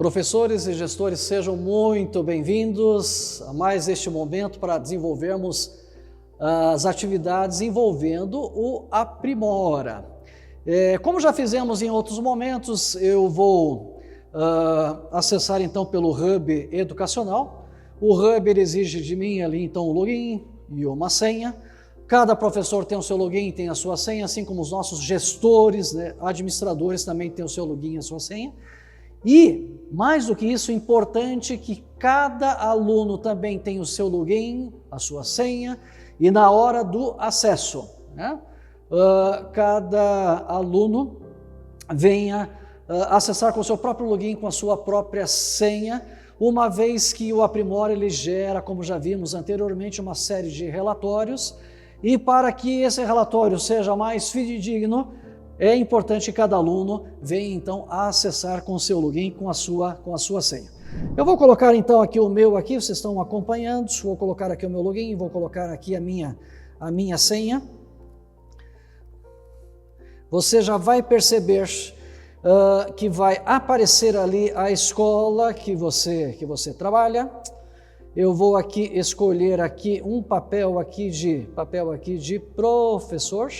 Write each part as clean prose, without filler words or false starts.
Professores e gestores, sejam muito bem-vindos a mais este momento para desenvolvermos as atividades envolvendo o Aprimora. Como já fizemos em outros momentos, eu vou acessar então pelo Hub Educacional. O Hub exige de mim ali então um login e uma senha. Cada professor tem o seu login, tem a sua senha, assim como os nossos gestores, administradores também têm o seu login e a sua senha. E, mais do que isso, importante que cada aluno também tem o seu login, a sua senha, e na hora do acesso, cada aluno venha acessar com o seu próprio login, com a sua própria senha, uma vez que o Aprimora ele gera, como já vimos anteriormente, uma série de relatórios, e para que esse relatório seja mais fidedigno, é importante que cada aluno venha então a acessar com o seu login, com a sua senha. Eu vou colocar então aqui o meu aqui, vocês estão acompanhando, vou colocar aqui o meu login, vou colocar aqui a minha senha. Você já vai perceber que vai aparecer ali a escola que você trabalha. Eu vou aqui escolher aqui um papel aqui de professor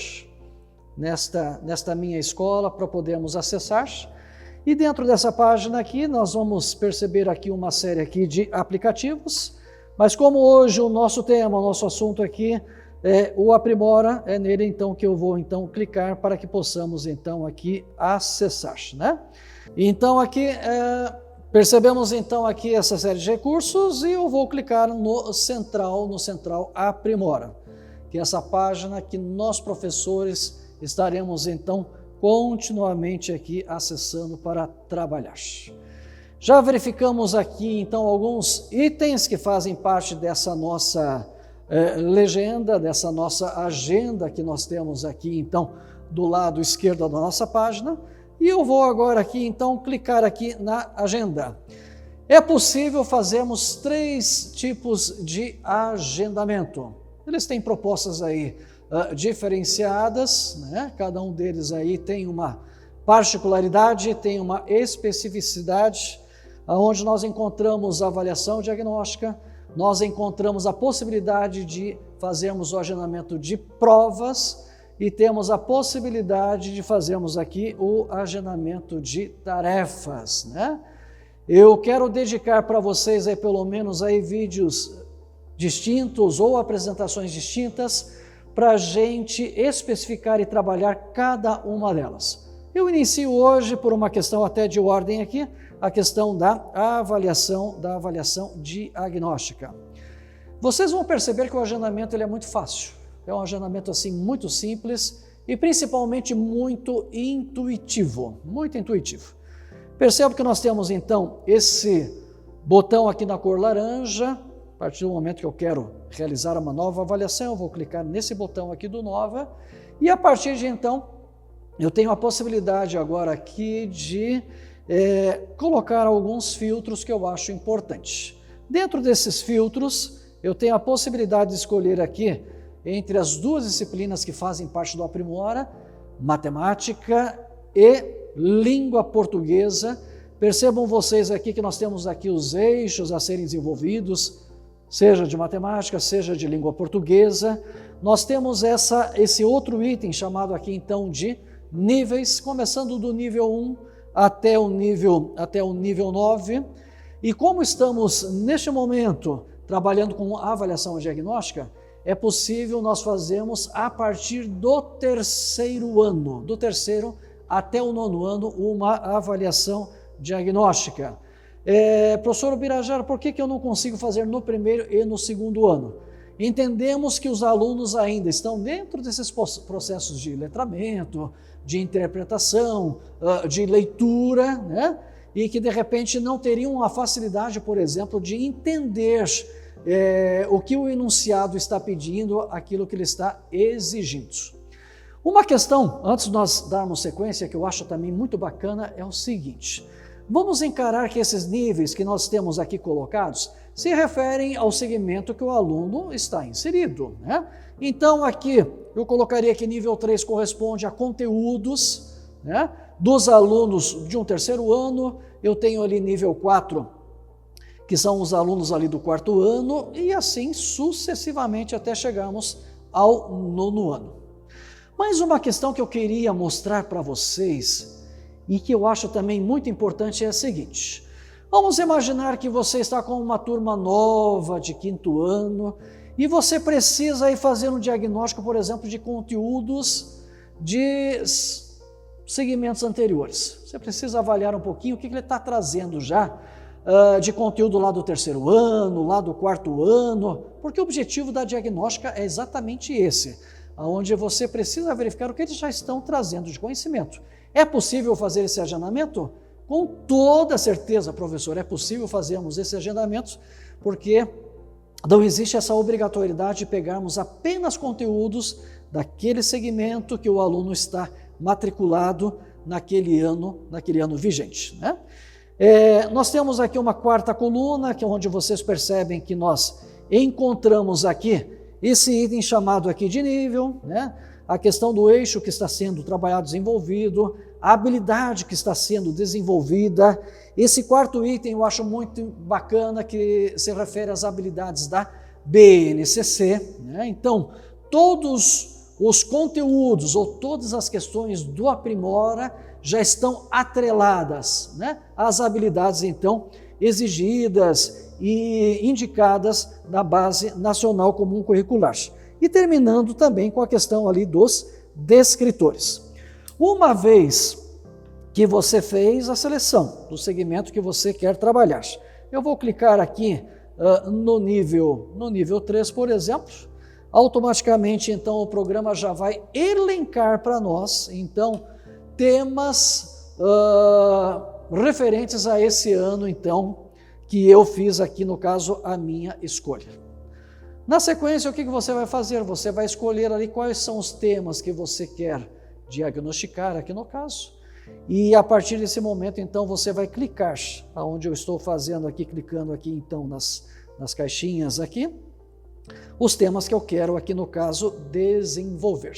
nesta minha escola para podermos acessar. E dentro dessa página aqui nós vamos perceber aqui uma série aqui de aplicativos, mas como hoje o nosso tema, o nosso assunto aqui é o Aprimora, é nele então que eu vou então clicar para que possamos então aqui acessar, Então aqui percebemos então aqui essa série de recursos e eu vou clicar no Central Aprimora, que é essa página que nós professores estaremos então continuamente aqui acessando para trabalhar. Já verificamos aqui então alguns itens que fazem parte dessa nossa legenda, dessa nossa agenda que nós temos aqui então do lado esquerdo da nossa página, e eu vou agora aqui então clicar aqui na agenda. É possível fazermos 3 tipos de agendamento. Eles têm propostas aí diferenciadas, Cada um deles aí tem uma particularidade, tem uma especificidade, onde nós encontramos a avaliação diagnóstica, nós encontramos a possibilidade de fazermos o agendamento de provas e temos a possibilidade de fazermos aqui o agendamento de tarefas, Eu quero dedicar para vocês aí pelo menos aí vídeos distintos ou apresentações distintas para a gente especificar e trabalhar cada uma delas. Eu inicio hoje por uma questão até de ordem aqui, a questão da avaliação diagnóstica. Vocês vão perceber que o agendamento ele é muito fácil, é um agendamento assim muito simples e principalmente muito intuitivo, Percebo que nós temos então esse botão aqui na cor laranja. A partir do momento que eu quero realizar uma nova avaliação, eu vou clicar nesse botão aqui do Nova, e a partir de então, eu tenho a possibilidade agora aqui de colocar alguns filtros que eu acho importantes. Dentro desses filtros, eu tenho a possibilidade de escolher aqui, entre as 2 disciplinas que fazem parte do Aprimora, matemática e língua portuguesa. Percebam vocês aqui que nós temos aqui os eixos a serem desenvolvidos, seja de matemática, seja de língua portuguesa. Nós temos esse outro item chamado aqui então de níveis, começando do nível 1 até o nível 9. E como estamos neste momento trabalhando com avaliação diagnóstica, é possível nós fazermos a partir do 3º ano, do 3º até o 9º ano, uma avaliação diagnóstica. Professor Ubirajara, por que eu não consigo fazer no 1º e no 2º ano? Entendemos que os alunos ainda estão dentro desses processos de letramento, de interpretação, de leitura, E que de repente não teriam a facilidade, por exemplo, de entender o que o enunciado está pedindo, aquilo que ele está exigindo. Uma questão, antes de nós darmos sequência, que eu acho também muito bacana, é o seguinte: vamos encarar que esses níveis que nós temos aqui colocados se referem ao segmento que o aluno está inserido, Então aqui eu colocaria que nível 3 corresponde a conteúdos, né? Dos alunos de um terceiro ano, eu tenho ali nível 4, que são os alunos ali do quarto ano, e assim sucessivamente até chegarmos ao nono ano. Mas uma questão que eu queria mostrar para vocês, e que eu acho também muito importante, é a seguinte: vamos imaginar que você está com uma turma nova de quinto ano, e você precisa aí fazer um diagnóstico, por exemplo, de conteúdos de segmentos anteriores. Você precisa avaliar um pouquinho o que ele está trazendo já de conteúdo lá do terceiro ano, lá do quarto ano, porque o objetivo da diagnóstica é exatamente esse, onde você precisa verificar o que eles já estão trazendo de conhecimento. É possível fazer esse agendamento? Com toda certeza, professor, é possível fazermos esse agendamento, porque não existe essa obrigatoriedade de pegarmos apenas conteúdos daquele segmento que o aluno está matriculado naquele ano vigente, né? Nós temos aqui uma quarta coluna, que é onde vocês percebem que nós encontramos aqui esse item chamado aqui de nível, né? A questão do eixo que está sendo trabalhado, desenvolvido, a habilidade que está sendo desenvolvida. Esse quarto item eu acho muito bacana, que se refere às habilidades da BNCC, né? Então, todos os conteúdos ou todas as questões do Aprimora já estão atreladas, né, às habilidades, então, exigidas e indicadas na Base Nacional Comum Curricular. E terminando também com a questão ali dos descritores. Uma vez que você fez a seleção do segmento que você quer trabalhar, eu vou clicar aqui no nível 3, por exemplo. Automaticamente, então, o programa já vai elencar para nós, então, temas referentes a esse ano, então, que eu fiz aqui, no caso, a minha escolha. Na sequência, o que você vai fazer? Você vai escolher ali quais são os temas que você quer diagnosticar, aqui no caso, e a partir desse momento, então, você vai clicar, aonde eu estou fazendo aqui, clicando aqui, então, nas caixinhas aqui, os temas que eu quero aqui, no caso, desenvolver.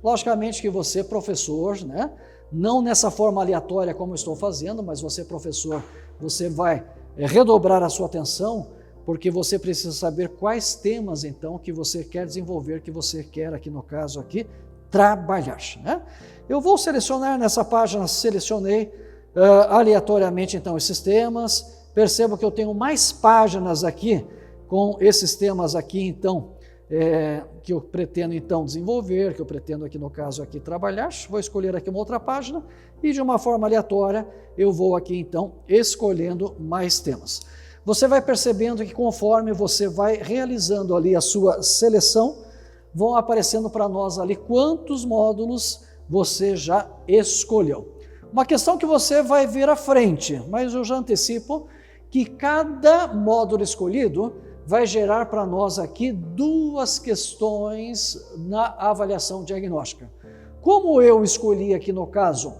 Logicamente que você, professor, né, não nessa forma aleatória como eu estou fazendo, mas você, professor, você vai redobrar a sua atenção, porque você precisa saber quais temas, então, que você quer desenvolver, que você quer, aqui no caso, aqui, trabalhar, né? Eu vou selecionar nessa página, selecionei aleatoriamente, então, esses temas. Percebo que eu tenho mais páginas aqui, com esses temas aqui, então, que eu pretendo, então, desenvolver, que eu pretendo aqui, no caso, aqui, trabalhar. Vou escolher aqui uma outra página e, de uma forma aleatória, eu vou aqui, então, escolhendo mais temas. Você vai percebendo que, conforme você vai realizando ali a sua seleção, vão aparecendo para nós ali quantos módulos você já escolheu. Uma questão que você vai ver à frente, mas eu já antecipo que cada módulo escolhido vai gerar para nós aqui 2 questões na avaliação diagnóstica. Como eu escolhi aqui, no caso,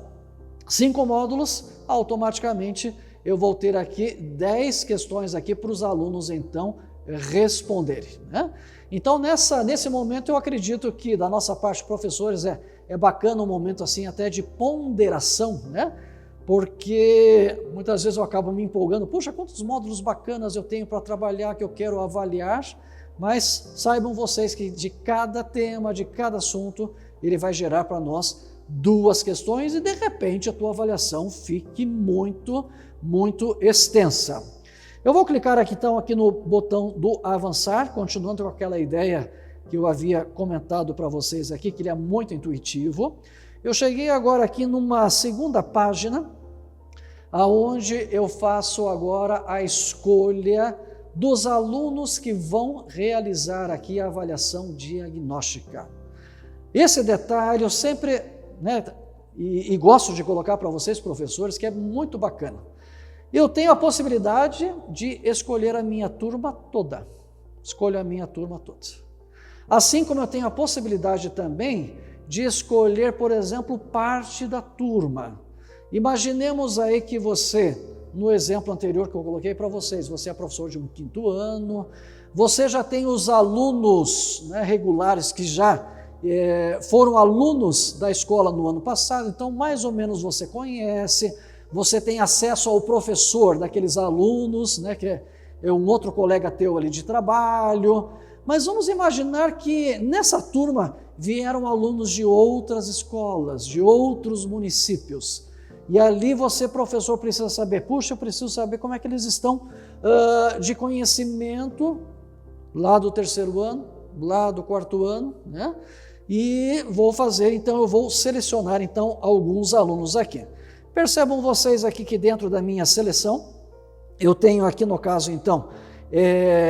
5 módulos, automaticamente eu vou ter aqui 10 questões aqui para os alunos, então, responderem, né? Então, nesse momento, eu acredito que, da nossa parte, professores, é bacana um momento assim até de ponderação, né? Porque muitas vezes eu acabo me empolgando, puxa, quantos módulos bacanas eu tenho para trabalhar, que eu quero avaliar, mas saibam vocês que de cada tema, de cada assunto, ele vai gerar para nós 2 questões e, de repente, a tua avaliação fique muito, muito extensa. Eu vou clicar aqui, então, aqui no botão do avançar, continuando com aquela ideia que eu havia comentado para vocês aqui, que ele é muito intuitivo. Eu cheguei agora aqui numa segunda página, aonde eu faço agora a escolha dos alunos que vão realizar aqui a avaliação diagnóstica. Esse detalhe eu sempre, né, e gosto de colocar para vocês, professores, que é muito bacana. Eu tenho a possibilidade de escolher a minha turma toda. Escolho a minha turma toda. Assim como eu tenho a possibilidade também de escolher, por exemplo, parte da turma. Imaginemos aí que você, no exemplo anterior que eu coloquei para vocês, você é professor de um 5º ano, você já tem os alunos, né, regulares que já foram alunos da escola no ano passado, então mais ou menos você conhece, você tem acesso ao professor daqueles alunos, né, que é um outro colega teu ali de trabalho, mas vamos imaginar que nessa turma vieram alunos de outras escolas, de outros municípios, e ali você, professor, precisa saber, puxa, eu preciso saber como é que eles estão de conhecimento lá do terceiro ano, lá do quarto ano, né? E eu vou selecionar então alguns alunos aqui. Percebam vocês aqui que dentro da minha seleção, eu tenho aqui no caso então,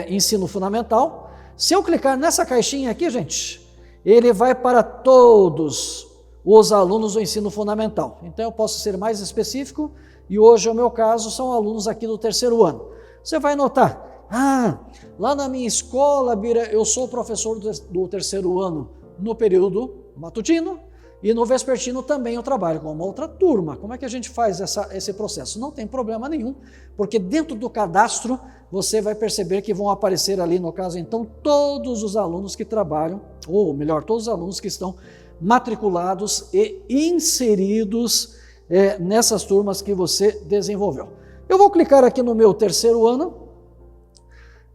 ensino fundamental. Se eu clicar nessa caixinha aqui, gente, ele vai para todos os alunos do ensino fundamental. Então eu posso ser mais específico e hoje o meu caso são alunos aqui do terceiro ano. Você vai notar, lá na minha escola, Bira, eu sou professor do terceiro ano no período matutino e no vespertino também eu trabalho com uma outra turma. Como é que a gente faz esse processo? Não tem problema nenhum, porque dentro do cadastro você vai perceber que vão aparecer ali, no caso então, todos os alunos que trabalham, ou melhor, todos os alunos que estão matriculados e inseridos nessas turmas que você desenvolveu. Eu vou clicar aqui no meu terceiro ano,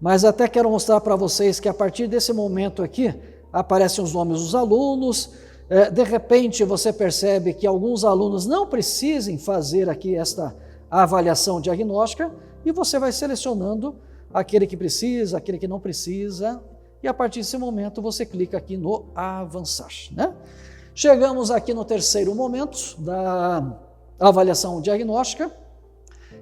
mas até quero mostrar para vocês que a partir desse momento aqui, aparecem os nomes dos alunos, de repente você percebe que alguns alunos não precisem fazer aqui esta avaliação diagnóstica, e você vai selecionando aquele que precisa, aquele que não precisa, e a partir desse momento você clica aqui no avançar, né? Chegamos aqui no terceiro momento da avaliação diagnóstica,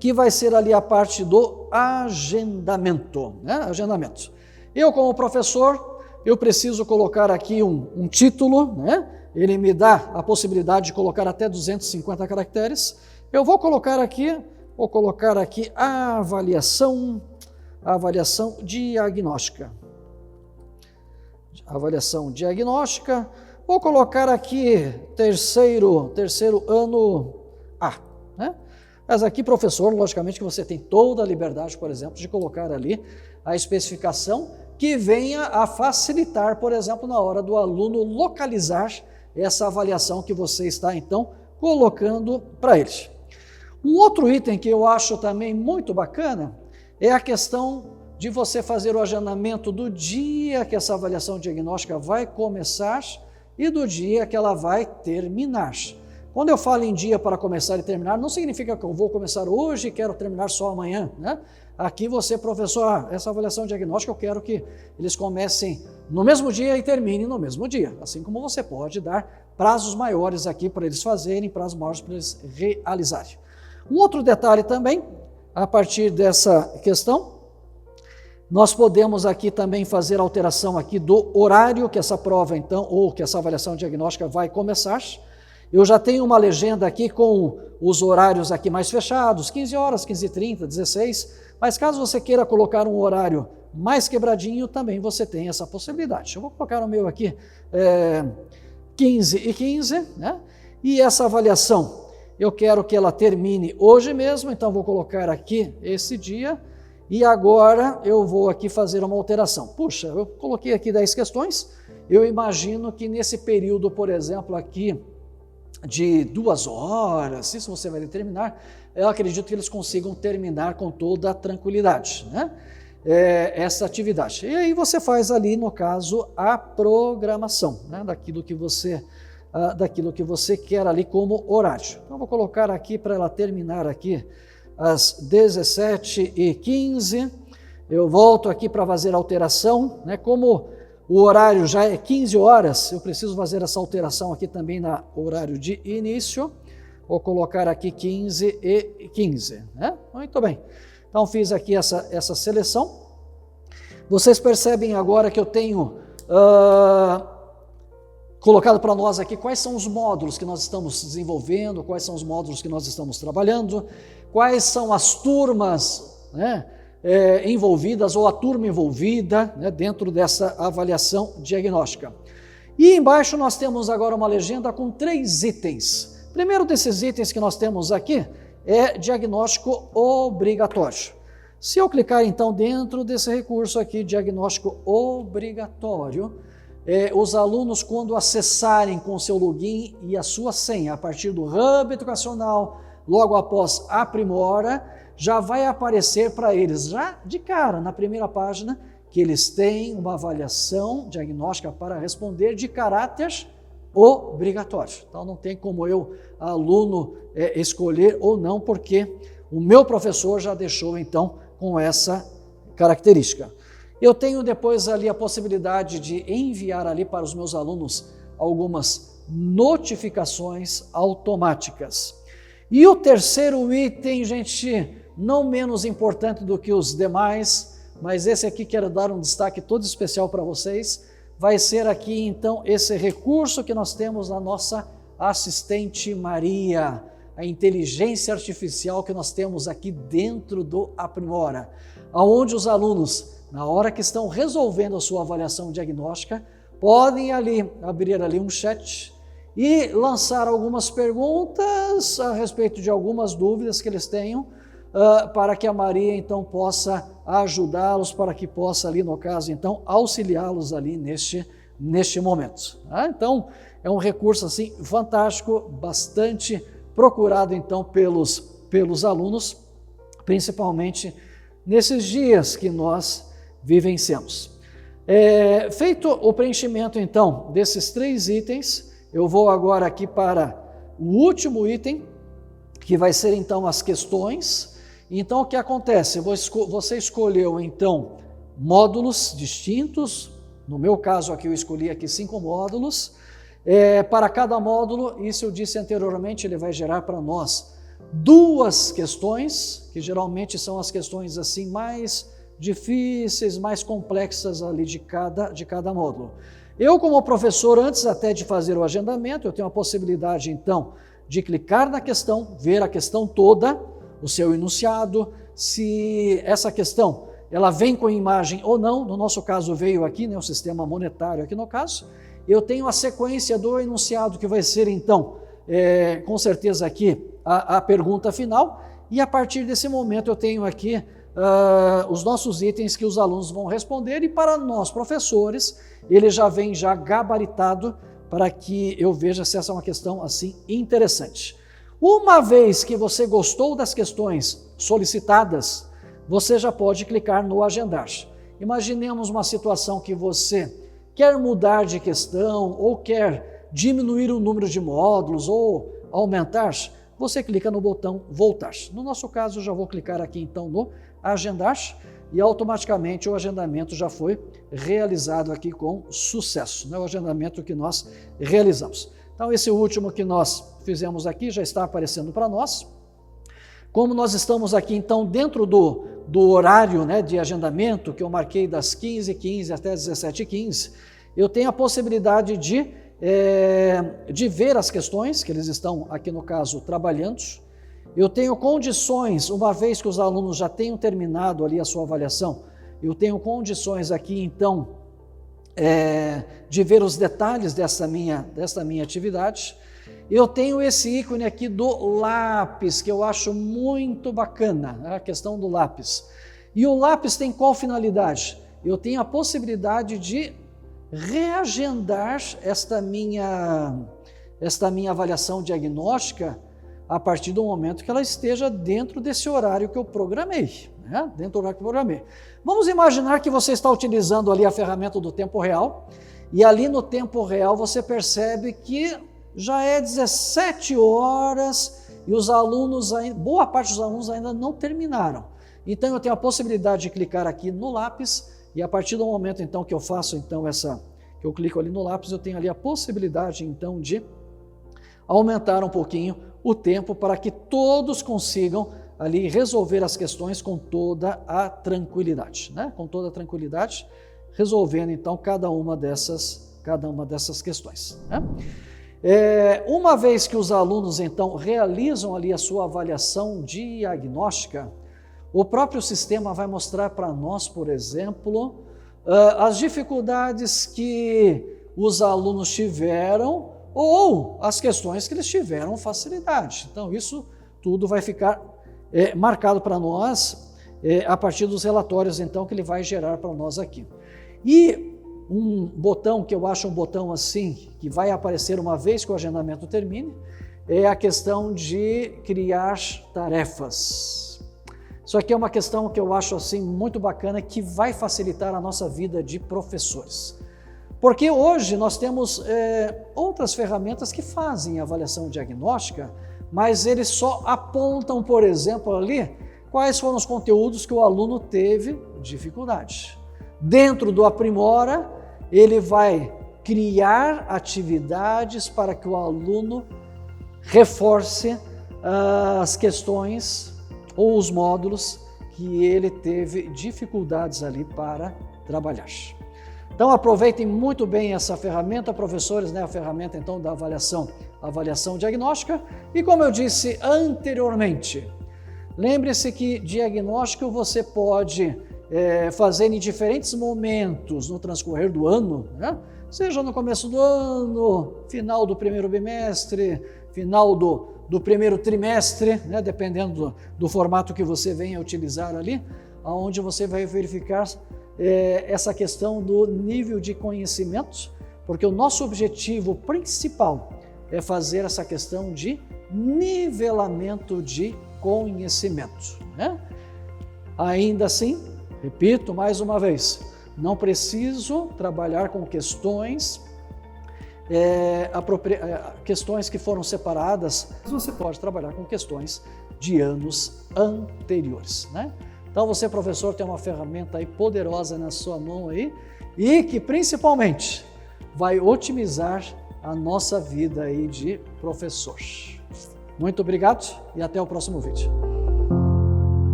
que vai ser ali a parte do agendamento, né? Agendamento. Eu, como professor, eu preciso colocar aqui um título, né? Ele me dá a possibilidade de colocar até 250 caracteres. Eu vou colocar aqui a avaliação diagnóstica. Avaliação diagnóstica. Vou colocar aqui terceiro ano A, né? Mas aqui, professor, logicamente que você tem toda a liberdade, por exemplo, de colocar ali a especificação que venha a facilitar, por exemplo, na hora do aluno localizar essa avaliação que você está, então, colocando para eles. Um outro item que eu acho também muito bacana é a questão de você fazer o agendamento do dia que essa avaliação diagnóstica vai começar e do dia que ela vai terminar. Quando eu falo em dia para começar e terminar, não significa que eu vou começar hoje e quero terminar só amanhã, né? Aqui você, professor, essa avaliação diagnóstica eu quero que eles comecem no mesmo dia e terminem no mesmo dia, assim como você pode dar prazos maiores aqui para eles fazerem, prazos maiores para eles realizarem. Um outro detalhe também, a partir dessa questão, nós podemos aqui também fazer alteração aqui do horário que essa prova então, ou que essa avaliação diagnóstica vai começar. Eu já tenho uma legenda aqui com os horários aqui mais fechados, 15 horas, 15h30, 16, mas caso você queira colocar um horário mais quebradinho, também você tem essa possibilidade. Eu vou colocar o meu aqui, 15h15, né? E essa avaliação, eu quero que ela termine hoje mesmo, então vou colocar aqui esse dia, e agora eu vou aqui fazer uma alteração. Puxa, eu coloquei aqui 10 questões, eu imagino que nesse período, por exemplo, aqui, de 2 horas, isso você vai determinar, eu acredito que eles consigam terminar com toda a tranquilidade, né? Essa atividade. E aí você faz ali, no caso, a programação, né? daquilo que você quer ali como horário. Então, vou colocar aqui para ela terminar aqui às 17h15, eu volto aqui para fazer a alteração, né? Como o horário já é 15 horas, eu preciso fazer essa alteração aqui também no horário de início. Vou colocar aqui 15h15, né? Muito bem. Então, fiz aqui essa seleção. Vocês percebem agora que eu tenho colocado para nós aqui quais são os módulos que nós estamos desenvolvendo, quais são os módulos que nós estamos trabalhando, quais são as turmas, né? Envolvidas ou a turma envolvida, né, dentro dessa avaliação diagnóstica. E embaixo nós temos agora uma legenda com 3 itens. Primeiro desses itens que nós temos aqui é diagnóstico obrigatório. Se eu clicar então dentro desse recurso aqui, diagnóstico obrigatório, os alunos, quando acessarem com o seu login e a sua senha, a partir do Hub Educacional, logo após Aprimora, já vai aparecer para eles, já de cara, na primeira página, que eles têm uma avaliação diagnóstica para responder de caráter obrigatório. Então não tem como eu, aluno, escolher ou não, porque o meu professor já deixou então com essa característica. Eu tenho depois ali a possibilidade de enviar ali para os meus alunos algumas notificações automáticas. E o terceiro item, gente, não menos importante do que os demais, mas esse aqui quero dar um destaque todo especial para vocês, vai ser aqui então esse recurso que nós temos na nossa assistente Maria, a inteligência artificial que nós temos aqui dentro do Aprimora, onde os alunos, na hora que estão resolvendo a sua avaliação diagnóstica, podem ali abrir ali um chat e lançar algumas perguntas a respeito de algumas dúvidas que eles tenham, para que a Maria então possa ajudá-los, para que possa ali no caso então auxiliá-los ali neste momento. Então é um recurso assim fantástico, bastante procurado então pelos alunos, principalmente nesses dias que nós vivenciamos. Feito o preenchimento então desses 3 itens, eu vou agora aqui para o último item, que vai ser então as questões. Então o que acontece? Você escolheu então módulos distintos, no meu caso aqui eu escolhi aqui 5 módulos, para cada módulo, isso eu disse anteriormente, ele vai gerar para nós 2 questões, que geralmente são as questões assim mais difíceis, mais complexas ali de cada módulo. Eu, como professor, antes até de fazer o agendamento, eu tenho a possibilidade então de clicar na questão, ver a questão toda, o seu enunciado, se essa questão ela vem com imagem ou não, no nosso caso veio aqui, né, o sistema monetário aqui no caso, eu tenho a sequência do enunciado que vai ser então, com certeza aqui, a pergunta final, e a partir desse momento eu tenho aqui os nossos itens que os alunos vão responder, e para nós professores, ele já vem já gabaritado para que eu veja se essa é uma questão assim interessante. Uma vez que você gostou das questões solicitadas, você já pode clicar no agendar. Imaginemos uma situação que você quer mudar de questão ou quer diminuir o número de módulos ou aumentar, você clica no botão voltar. No nosso caso, eu já vou clicar aqui então no agendar e automaticamente o agendamento já foi realizado aqui com sucesso, né? O agendamento que nós realizamos. Então esse último que nós fizemos aqui já está aparecendo para nós. Como nós estamos aqui então dentro do horário, né, de agendamento, que eu marquei das 15h15 até 17h15, eu tenho a possibilidade de ver as questões que eles estão aqui no caso trabalhando. Eu tenho condições, uma vez que os alunos já tenham terminado ali a sua avaliação, eu tenho condições aqui então de ver os detalhes dessa minha atividade. Eu tenho esse ícone aqui do lápis, que eu acho muito bacana, a questão do lápis. E o lápis tem qual finalidade? Eu tenho a possibilidade de reagendar esta minha avaliação diagnóstica a partir do momento que ela esteja dentro desse horário que eu programei, né? Dentro do horário que eu programei. Vamos imaginar que você está utilizando ali a ferramenta do tempo real, e ali no tempo real você percebe que já é 17 horas e os alunos, boa parte dos alunos ainda não terminaram. Então eu tenho a possibilidade de clicar aqui no lápis, e a partir do momento então que eu faço então que eu clico ali no lápis, eu tenho ali a possibilidade então de aumentar um pouquinho o tempo para que todos consigam ali resolver as questões com toda a tranquilidade, né? Com toda a tranquilidade, resolvendo então cada uma dessas questões, né? Uma vez que os alunos então realizam ali a sua avaliação diagnóstica, o próprio sistema vai mostrar para nós, por exemplo, as dificuldades que os alunos tiveram ou as questões que eles tiveram facilidade. Então isso tudo vai ficar marcado para nós a partir dos relatórios então que ele vai gerar para nós aqui. E um botão que eu acho um botão assim, que vai aparecer uma vez que o agendamento termine, é a questão de criar tarefas. Isso aqui é uma questão que eu acho assim muito bacana, que vai facilitar a nossa vida de professores. Porque hoje nós temos outras ferramentas que fazem avaliação diagnóstica, mas eles só apontam, por exemplo, ali, quais foram os conteúdos que o aluno teve dificuldade. Dentro do Aprimora, ele vai criar atividades para que o aluno reforce as questões ou os módulos que ele teve dificuldades ali para trabalhar. Então aproveitem muito bem essa ferramenta, professores, né? A ferramenta então da avaliação diagnóstica. E como eu disse anteriormente, lembre-se que diagnóstico você pode fazer em diferentes momentos no transcorrer do ano, né? Seja no começo do ano, final do primeiro bimestre, final do primeiro trimestre, né? Dependendo do formato que você venha utilizar ali, onde você vai verificar essa questão do nível de conhecimento, porque o nosso objetivo principal é fazer essa questão de nivelamento de conhecimento, né? Ainda assim, repito mais uma vez, não preciso trabalhar com questões questões que foram separadas, mas você pode trabalhar com questões de anos anteriores, né? Então você, professor, tem uma ferramenta aí poderosa na sua mão aí e que principalmente vai otimizar a nossa vida aí de professor. Muito obrigado e até o próximo vídeo.